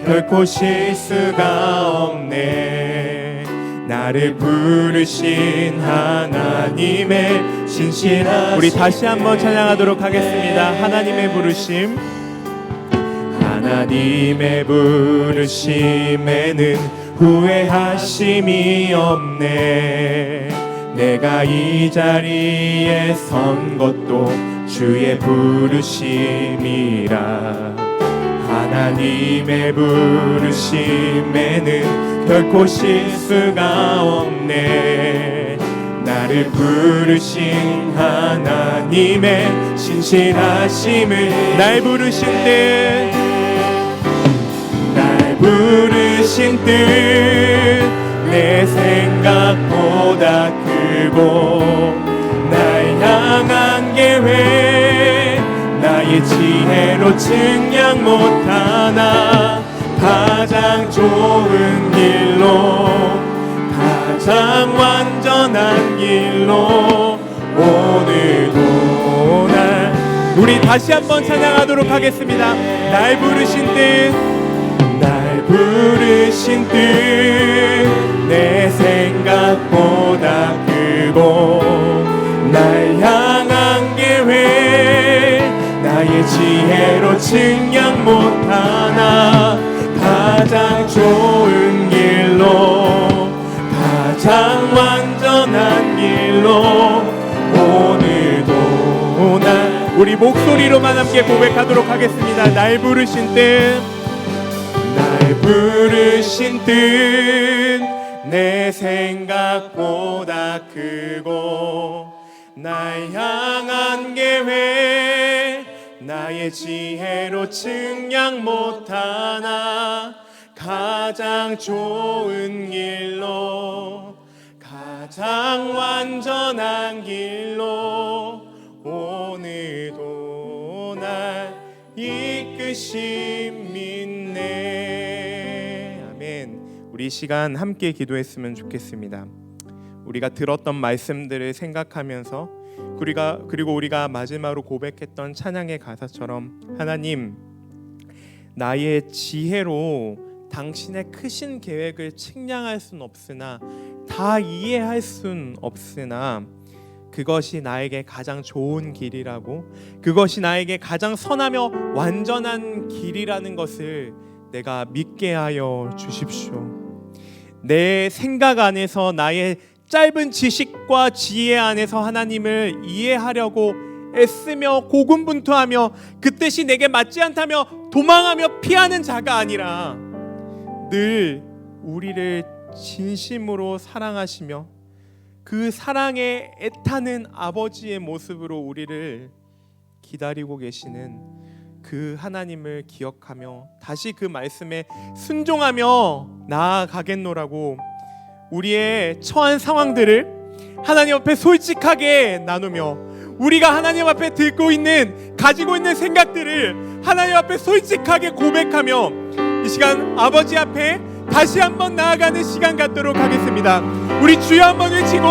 결코 실수가 없네. 나를 부르신 하나님의 신실하심. 우리 다시 한번 찬양하도록 하겠습니다. 하나님의 부르심. 하나님의 부르심에는 후회하심이 없네. 내가 이 자리에 선 것도 주의 부르심이라. 하나님의 부르심에는 결코 실수가 없네. 나를 부르신 하나님의 신실하심을 날 부르신 뜻 내 생각보다 크고 날 향한 계획 나의 지혜로 측량 못하나 가장 좋은 길로 가장 완전한 길로 오늘도 날. 우리 다시 한번 찬양하도록 하겠습니다. 날 부르신 뜻 내 생각보다 크고 날 향한 계획 나의 지혜로 측량 못하나 가장 좋은 길로 가장 완전한 길로 오늘도 날. 우리 목소리로만 함께 고백하도록 하겠습니다. 날 부르신 뜻 내 생각보다 크고 날 향한 계획 나의 지혜로 측량 못하나 가장 좋은 길로 가장 완전한 길로 오늘도 날 이끄심 있네. 아멘. 우리 시간 함께 기도했으면 좋겠습니다. 우리가 들었던 말씀들을 생각하면서 그리고 우리가 마지막으로 고백했던 찬양의 가사처럼 하나님, 나의 지혜로 당신의 크신 계획을 측량할 순 없으나 다 이해할 순 없으나 그것이 나에게 가장 좋은 길이라고, 그것이 나에게 가장 선하며 완전한 길이라는 것을 내가 믿게 하여 주십시오. 내 생각 안에서 나의 짧은 지식과 지혜 안에서 하나님을 이해하려고 애쓰며 고군분투하며 그 뜻이 내게 맞지 않다며 도망하며 피하는 자가 아니라 늘 우리를 진심으로 사랑하시며 그 사랑에 애타는 아버지의 모습으로 우리를 기다리고 계시는 그 하나님을 기억하며 다시 그 말씀에 순종하며 나아가겠노라고 우리의 처한 상황들을 하나님 앞에 솔직하게 나누며 우리가 하나님 앞에 가지고 있는 생각들을 하나님 앞에 솔직하게 고백하며 이 시간 아버지 앞에 다시 한번 나아가는 시간 갖도록 하겠습니다. 우리 주여 한번 외치고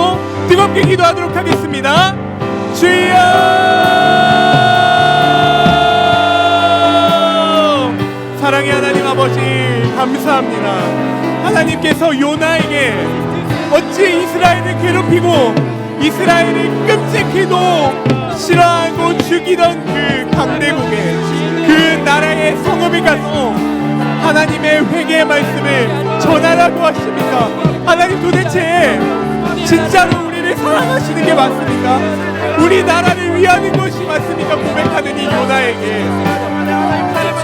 뜨겁게 기도하도록 하겠습니다. 주여! 사랑의 하나님 아버지 감사합니다. 하나님께서 요나에게 어찌 이스라엘을 괴롭히고 이스라엘을 끔찍히도 싫어하고 죽이던 그 강대국에 그 나라의 성읍에 가서 하나님의 회개의 말씀을 전하라고 하십니까? 하나님 도대체 진짜로 우리를 사랑하시는 게 맞습니까? 우리 나라를 위하는 것이 맞습니까? 고백하는 이 요나에게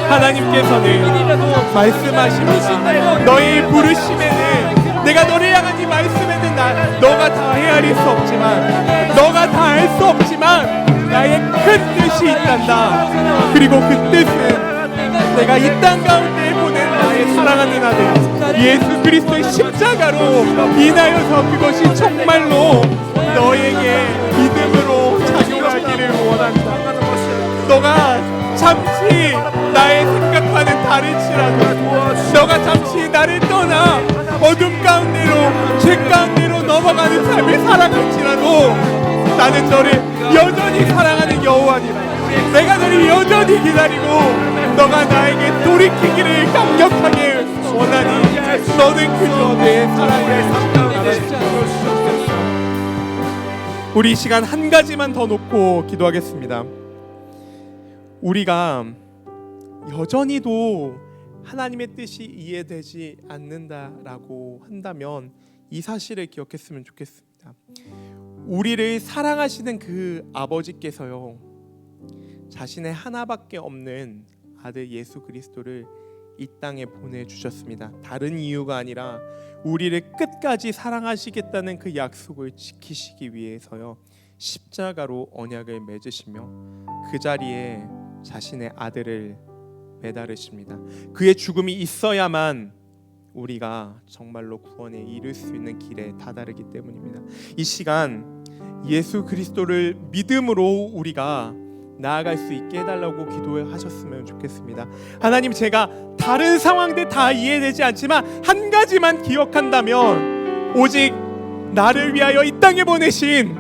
하나님께서는 말씀하십니다. 너의 부르심에는 내가 너를 향한 이 말씀에는 너가 다 헤아릴 수 없지만 너가 다 알 수 없지만 나의 큰 뜻이 있단다. 그리고 그 뜻은 내가 이 땅 가운데 보낸 나의 사랑하는 아들 예수 그리스도의 십자가로 인하여서 그것이 정말로 너에게 믿음으로 작용하기를 원한다. 너가 잠시 나의 생각과는 다를지라도 너가 잠시 나를 떠나 어둠 가운데로 죄 가운데로 넘어가는 삶을 살아갈지라도 나는 너를 여전히 사랑하는 여호와니라. 내가 너를 여전히 기다리고 너가 나에게 돌이키기를 강력하게 원하니 너는 그저 내 사랑을 우리 이 시간 한 가지만 더 놓고 기도하겠습니다. 우리가 여전히도 하나님의 뜻이 이해되지 않는다라고 한다면 이 사실을 기억했으면 좋겠습니다. 우리를 사랑하시는 그 아버지께서요, 자신의 하나밖에 없는 아들 예수 그리스도를 이 땅에 보내주셨습니다. 다른 이유가 아니라 우리를 끝까지 사랑하시겠다는 그 약속을 지키시기 위해서요, 십자가로 언약을 맺으시며 그 자리에 자신의 아들을 매달으십니다. 그의 죽음이 있어야만 우리가 정말로 구원에 이를 수 있는 길에 다다르기 때문입니다. 이 시간 예수 그리스도를 믿음으로 우리가 나아갈 수 있게 해달라고 기도하셨으면 좋겠습니다. 하나님, 제가 다른 상황들 다 이해되지 않지만 한 가지만 기억한다면 오직 나를 위하여 이 땅에 보내신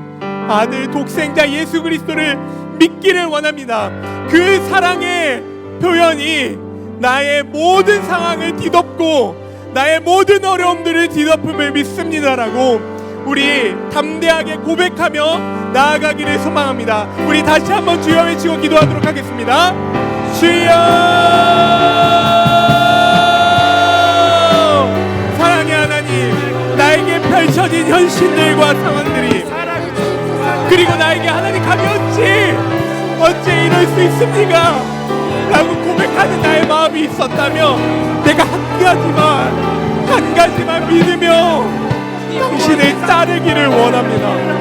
아들 독생자 예수 그리스도를 믿기를 원합니다. 그 사랑의 표현이 나의 모든 상황을 뒤덮고 나의 모든 어려움들을 뒤덮음을 믿습니다라고 우리 담대하게 고백하며 나아가기를 소망합니다. 우리 다시 한번 주여 외치고 기도하도록 하겠습니다. 주여, 사랑의 하나님, 나에게 펼쳐진 현실들과 상황들이, 그리고 나에게 하나님 감히 어찌 이럴 수 있습니까? 라고 고백하는 나의 마음이 있었다면 내가 한 가지만 믿으며 당신을 따르기를 원합니다.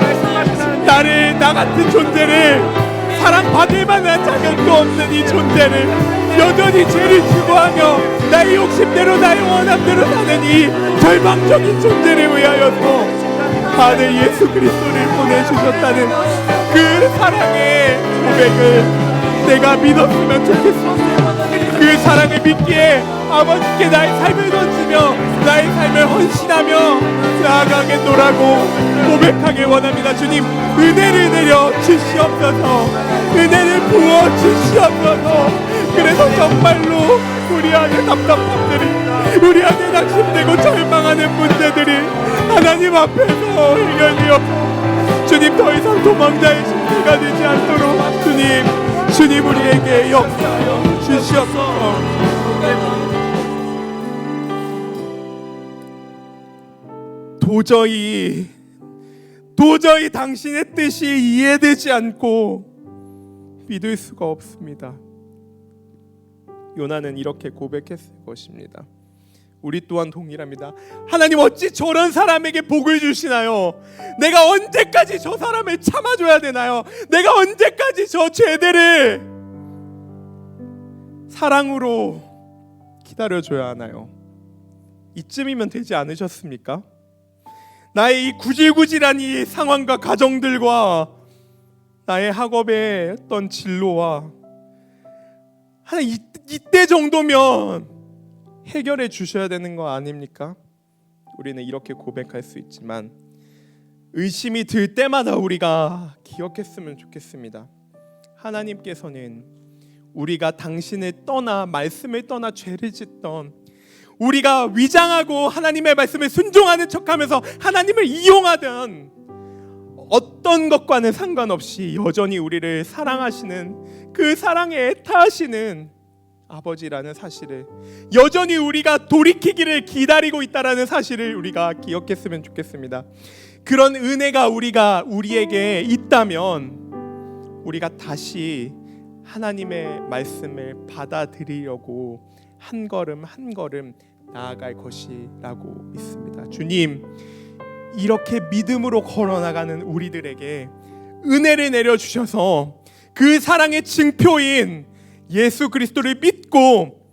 나 같은 존재를, 사랑받을 만한 자격도 없는 이 존재를, 여전히 죄를 추구하며 나의 욕심대로 나의 원함대로 사는 이 절망적인 존재를 위하여서 아들 예수 그리스도를 보내주셨다는 그 사랑의 고백을 내가 믿었으면 좋겠습니다. 그 사랑을 믿기에 아버지께 나의 삶을 던지며 나의 삶을 헌신하며 나아가겠노라고 고백하길 원합니다. 주님, 은혜를 내려 주시옵소서. 은혜를 부어 주시옵소서. 그래서 정말로 우리 안에 답답함들이, 우리 안에 낙심되고 절망하는 문제들이 하나님 앞에서 해결되어 주님, 더 이상 도망자의 심리가 되지 않도록 주님 우리에게 역사하여 주시옵소서. 도저히 당신의 뜻이 이해되지 않고 믿을 수가 없습니다. 요나는 이렇게 고백했을 것입니다. 우리 또한 동일합니다. 하나님, 어찌 저런 사람에게 복을 주시나요? 내가 언제까지 저 사람을 참아줘야 되나요? 내가 언제까지 저 죄들을 사랑으로 기다려줘야 하나요? 이쯤이면 되지 않으셨습니까? 나의 이 구질구질한 이 상황과 가정들과 나의 학업의 어떤 진로와 하나님, 이때 정도면 해결해 주셔야 되는 거 아닙니까? 우리는 이렇게 고백할 수 있지만 의심이 들 때마다 우리가 기억했으면 좋겠습니다. 하나님께서는 우리가 당신을 떠나, 말씀을 떠나 죄를 짓던, 우리가 위장하고 하나님의 말씀을 순종하는 척하면서 하나님을 이용하던 어떤 것과는 상관없이 여전히 우리를 사랑하시는, 그 사랑에 애타하시는 아버지라는 사실을, 여전히 우리가 돌이키기를 기다리고 있다라는 사실을 우리가 기억했으면 좋겠습니다. 그런 은혜가 우리에게 있다면 우리가 다시 하나님의 말씀을 받아들이려고 한 걸음 한 걸음 나아갈 것이라고 믿습니다. 주님, 이렇게 믿음으로 걸어나가는 우리들에게 은혜를 내려주셔서 그 사랑의 증표인 예수 그리스도를 믿고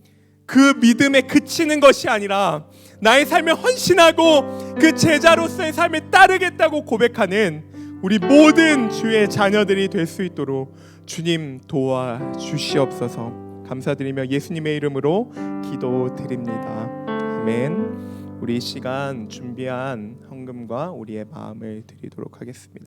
그 믿음에 그치는 것이 아니라 나의 삶을 헌신하고 그 제자로서의 삶을 따르겠다고 고백하는 우리 모든 주의 자녀들이 될 수 있도록 주님 도와주시옵소서. 감사드리며 예수님의 이름으로 기도드립니다. 아멘. 우리 이 시간 준비한 헌금과 우리의 마음을 드리도록 하겠습니다.